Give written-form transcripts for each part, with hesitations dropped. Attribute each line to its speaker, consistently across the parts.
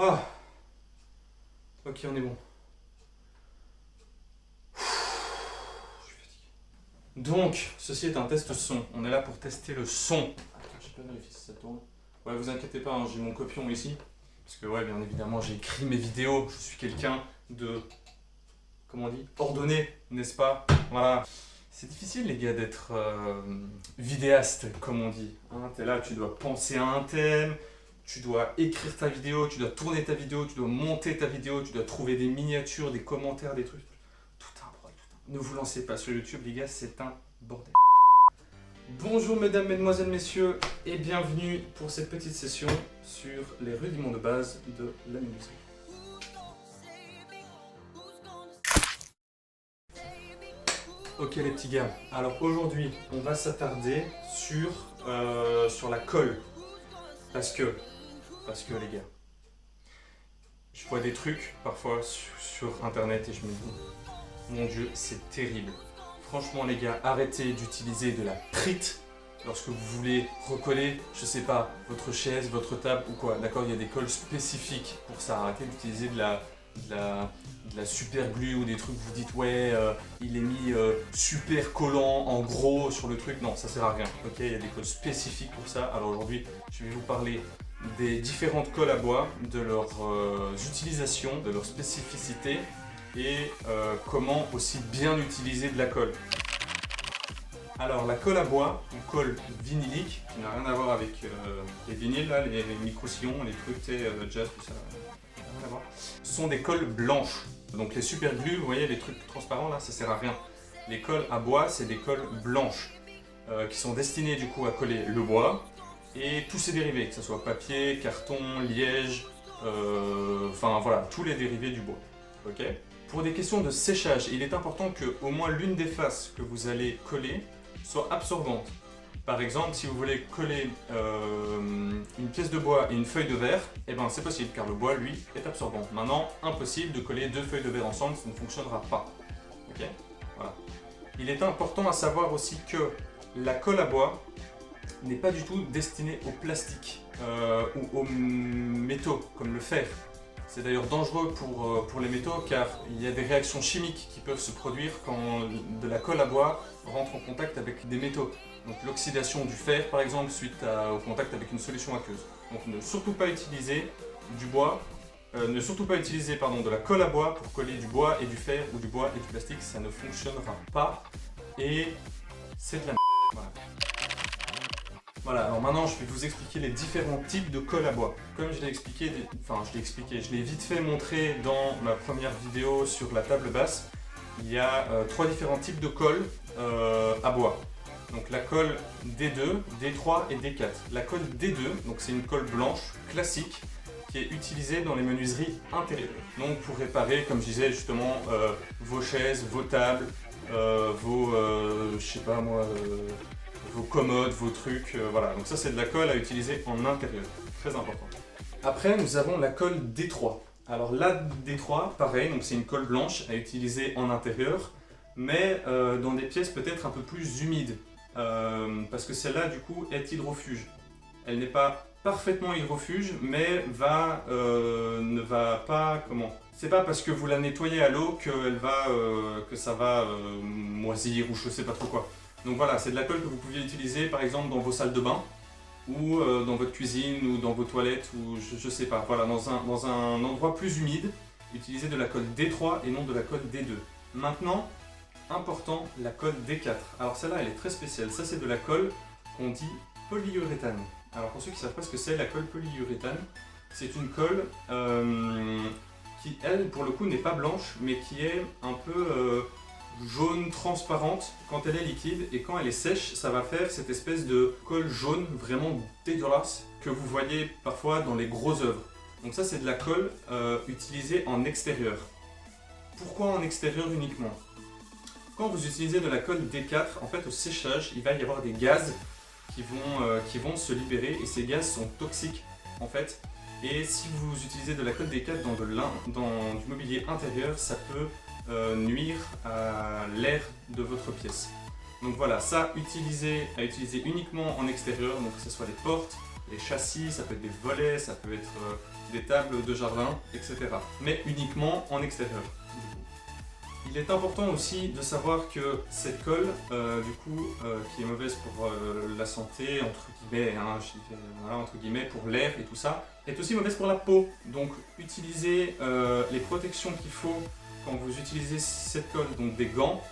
Speaker 1: Ah, ok, on est bon. Je suis fatigué. Donc, ceci est un test son. On est là pour tester le son. Attends, j'ai pas vérifié si ça tourne. Ouais, vous inquiétez pas, hein, j'ai mon copion ici. Parce que, ouais, bien évidemment, j'ai écrit mes vidéos. Je suis quelqu'un de. Comment on dit, ordonné, n'est-ce pas? Voilà. C'est difficile, les gars, d'être vidéaste, comme on dit. Hein, t'es là, tu dois penser à un thème, tu dois écrire ta vidéo, tu dois tourner ta vidéo, tu dois monter ta vidéo, tu dois trouver des miniatures, des commentaires, des trucs. Tout un bordel, Ne vous lancez pas sur YouTube, les gars, c'est un bordel. Bonjour mesdames, mesdemoiselles, messieurs, et bienvenue pour cette petite session sur les rudiments de base de la menuiserie. Ok les petits gars, alors aujourd'hui on va s'attarder sur la colle. Parce que les gars, je vois des trucs parfois sur internet et je me dis, mon dieu c'est terrible. Franchement les gars, arrêtez d'utiliser de la trite lorsque vous voulez recoller, je sais pas, votre chaise, votre table ou quoi. D'accord, il y a des colles spécifiques pour ça, arrêtez d'utiliser de la super glue ou des trucs vous dites ouais il est mis super collant en gros sur le truc, non ça sert à rien, ok, il y a des colles spécifiques pour ça. Alors aujourd'hui je vais vous parler des différentes colles à bois, de leurs utilisations, de leurs spécificités et comment aussi bien utiliser de la colle. Alors la colle à bois, ou colle vinylique, qui n'a rien à voir avec les vinyles, là, les micro-sillons, les trucs jazz, tout ça. Ce sont des colles blanches. Donc les super glue, vous voyez les trucs transparents là, ça sert à rien. Les colles à bois, c'est des colles blanches qui sont destinées du coup à coller le bois et tous ses dérivés, que ce soit papier, carton, liège, enfin voilà, tous les dérivés du bois. Ok. Pour des questions de séchage, il est important que au moins l'une des faces que vous allez coller soit absorbante. Par exemple, si vous voulez coller une pièce de bois et une feuille de verre, eh ben c'est possible car le bois, lui, est absorbant. Maintenant, impossible de coller deux feuilles de verre ensemble, ça ne fonctionnera pas. Ok. Voilà. Il est important à savoir aussi que la colle à bois n'est pas du tout destinée au plastique ou aux métaux, comme le fer. C'est d'ailleurs dangereux pour les métaux car il y a des réactions chimiques qui peuvent se produire quand de la colle à bois rentre en contact avec des métaux. Donc l'oxydation du fer par exemple suite au contact avec une solution aqueuse. Donc ne surtout pas utiliser du bois, de la colle à bois pour coller du bois et du fer ou du bois et du plastique, ça ne fonctionnera pas et c'est de la merde. Voilà. Voilà, alors maintenant je vais vous expliquer les différents types de colle à bois. Comme je l'ai expliqué, je l'ai vite fait montrer dans ma première vidéo sur la table basse, il y a trois différents types de colle à bois. Donc la colle D2, D3 et D4. La colle D2, donc c'est une colle blanche classique qui est utilisée dans les menuiseries intérieures. Donc pour réparer, comme je disais justement, vos chaises, vos tables, je sais pas moi, vos commodes, vos trucs, voilà. Donc ça c'est de la colle à utiliser en intérieur, très important. Après nous avons la colle D3. Alors la D3, pareil, donc c'est une colle blanche à utiliser en intérieur, mais dans des pièces peut-être un peu plus humides. Parce que celle-là du coup est hydrofuge. Elle n'est pas parfaitement hydrofuge mais ne va pas, comment, c'est pas parce que vous la nettoyez à l'eau que ça va moisir ou je sais pas trop quoi. Donc voilà, c'est de la colle que vous pouviez utiliser par exemple dans vos salles de bain ou dans votre cuisine ou dans vos toilettes ou je sais pas, voilà, dans un endroit plus humide, utilisez de la colle D3 et non de la colle D2. Maintenant, important, la colle D4. Alors celle-là elle est très spéciale, ça c'est de la colle qu'on dit polyuréthane. Alors pour ceux qui ne savent pas ce que c'est la colle polyuréthane, c'est une colle qui elle pour le coup n'est pas blanche mais qui est un peu jaune transparente quand elle est liquide et quand elle est sèche ça va faire cette espèce de colle jaune vraiment dégueulasse que vous voyez parfois dans les gros œuvres. Donc ça c'est de la colle utilisée en extérieur. Pourquoi en extérieur uniquement? Quand vous utilisez de la colle D4, en fait au séchage, il va y avoir des gaz qui vont se libérer et ces gaz sont toxiques en fait. Et si vous utilisez de la colle D4 dans du mobilier intérieur, ça peut nuire à l'air de votre pièce. Donc voilà, ça à utiliser uniquement en extérieur, donc que ce soit les portes, des châssis, ça peut être des volets, ça peut être des tables de jardin, etc. Mais uniquement en extérieur. Il est important aussi de savoir que cette colle, qui est mauvaise pour la santé, entre guillemets, hein, voilà, entre guillemets, pour l'air et tout ça, est aussi mauvaise pour la peau. Donc utilisez les protections qu'il faut quand vous utilisez cette colle, donc des gants,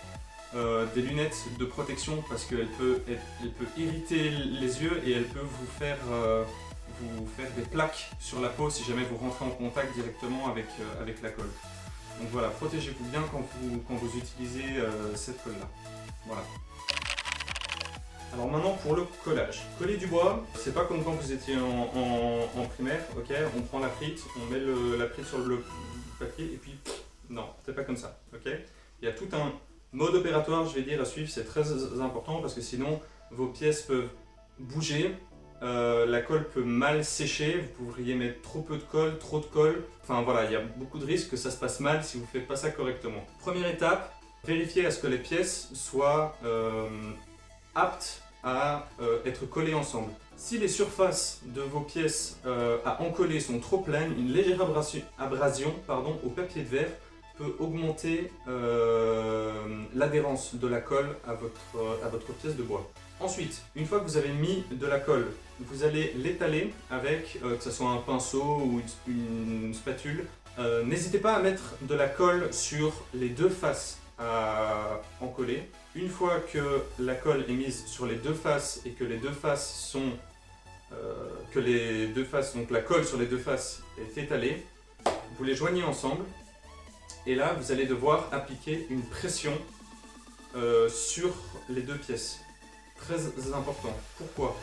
Speaker 1: des lunettes de protection parce qu'elle peut irriter les yeux et elle peut vous faire des plaques sur la peau si jamais vous rentrez en contact directement avec la colle. Donc voilà, protégez-vous bien quand vous utilisez cette colle-là. Voilà. Alors maintenant pour le collage. Coller du bois, c'est pas comme quand vous étiez en primaire, ok? On prend la frite, on met la frite sur le papier et puis non, c'est pas comme ça, ok? Il y a tout un mode opératoire, je vais dire, à suivre, c'est très important parce que sinon vos pièces peuvent bouger. La colle peut mal sécher, vous pourriez mettre trop peu de colle, trop de colle. Enfin voilà, il y a beaucoup de risques que ça se passe mal si vous ne faites pas ça correctement. Première étape, vérifiez à ce que les pièces soient aptes à être collées ensemble. Si les surfaces de vos pièces à encoller sont trop pleines, une légère abrasion au papier de verre peut augmenter l'adhérence de la colle à votre pièce de bois. Ensuite, une fois que vous avez mis de la colle, vous allez l'étaler avec, que ce soit un pinceau ou une spatule. N'hésitez pas à mettre de la colle sur les deux faces à encoller. Une fois que la colle est mise sur les deux faces et que les deux faces sont, donc la colle sur les deux faces est étalée, vous les joignez ensemble. Et là, vous allez devoir appliquer une pression sur les deux pièces. Très important. Pourquoi?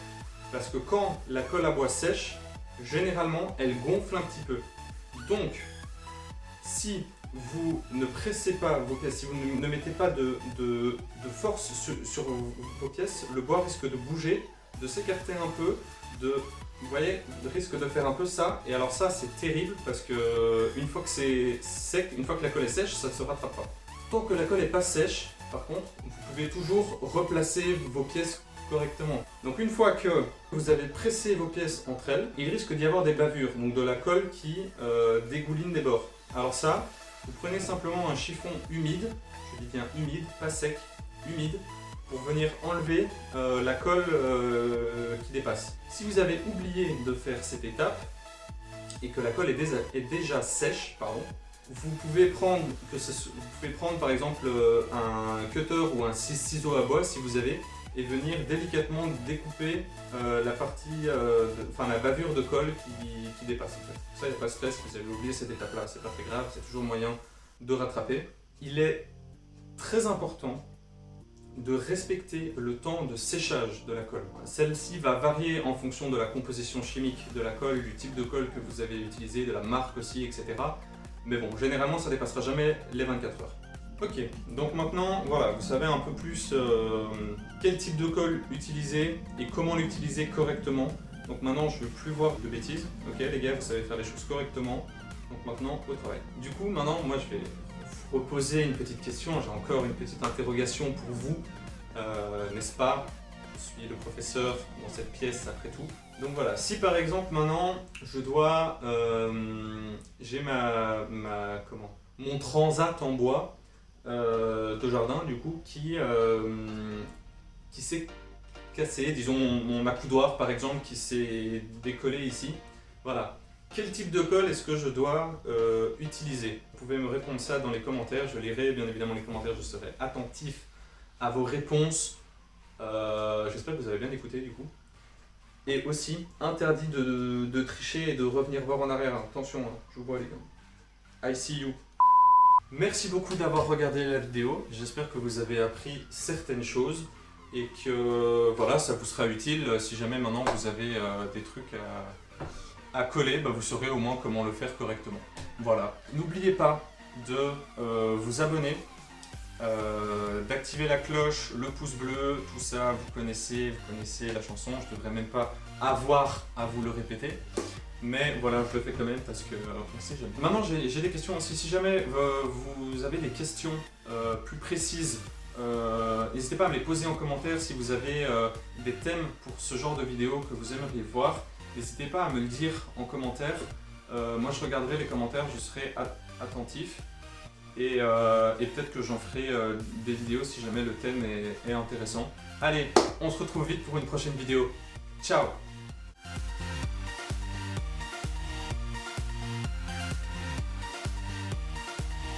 Speaker 1: Parce que quand la colle à bois sèche, généralement, elle gonfle un petit peu. Donc, si vous ne pressez pas vos pièces, si vous ne mettez pas de force sur vos pièces, le bois risque de bouger, de s'écarter un peu, vous voyez, risque de faire un peu ça. Et alors ça, c'est terrible parce que une fois que c'est sec, une fois que la colle est sèche, ça ne se rattrape pas. Tant que la colle n'est pas sèche, par contre, vous pouvez toujours replacer vos pièces correctement. Donc une fois que vous avez pressé vos pièces entre elles, il risque d'y avoir des bavures, donc de la colle qui dégouline des bords. Alors ça, vous prenez simplement un chiffon humide, je dis bien humide, pas sec, humide, pour venir enlever la colle qui dépasse. Si vous avez oublié de faire cette étape et que la colle est déjà sèche, vous pouvez prendre par exemple un cutter ou un ciseau à bois si vous avez et venir délicatement découper la partie, la bavure de colle qui dépasse. En fait. Ça, il n'y a pas de stress, vous avez oublié cette étape-là, c'est pas très grave, c'est toujours moyen de rattraper. Il est très important de respecter le temps de séchage de la colle. Celle-ci va varier en fonction de la composition chimique de la colle, du type de colle que vous avez utilisé, de la marque aussi, etc. Mais bon, généralement, ça ne dépassera jamais les 24 heures. Ok, donc maintenant, voilà, vous savez un peu plus quel type de colle utiliser et comment l'utiliser correctement. Donc maintenant, je ne veux plus voir de bêtises. Ok, les gars, vous savez faire les choses correctement. Donc maintenant, au travail. Du coup, maintenant, moi, je vais vous reposer une petite question. J'ai encore une petite interrogation pour vous, n'est-ce pas? Je suis le professeur dans cette pièce après tout. Donc voilà, si par exemple maintenant je dois, j'ai mon transat en bois de jardin du coup qui s'est cassé, disons mon accoudoir par exemple qui s'est décollé ici. Voilà, quel type de colle est-ce que je dois utiliser? Vous pouvez me répondre ça dans les commentaires, je lirai bien évidemment les commentaires, je serai attentif à vos réponses. J'espère que vous avez bien écouté du coup. Et aussi, interdit de tricher et de revenir voir en arrière. Attention, hein, je vous vois les gars. I see you. Merci beaucoup d'avoir regardé la vidéo. J'espère que vous avez appris certaines choses et que voilà, ça vous sera utile. Si jamais maintenant vous avez des trucs à coller, vous saurez au moins comment le faire correctement. Voilà. N'oubliez pas de vous abonner. D'activer la cloche, le pouce bleu, tout ça, vous connaissez la chanson, je devrais même pas avoir à vous le répéter, mais voilà, je le fais quand même parce que merci. Maintenant j'ai des questions aussi, si jamais vous avez des questions plus précises, n'hésitez pas à me les poser en commentaire si vous avez des thèmes pour ce genre de vidéo que vous aimeriez voir. n'hésitez pas à me le dire en commentaire. Moi je regarderai les commentaires, je serai attentif. Et peut-être que j'en ferai des vidéos si jamais le thème est intéressant. Allez, on se retrouve vite pour une prochaine vidéo. Ciao!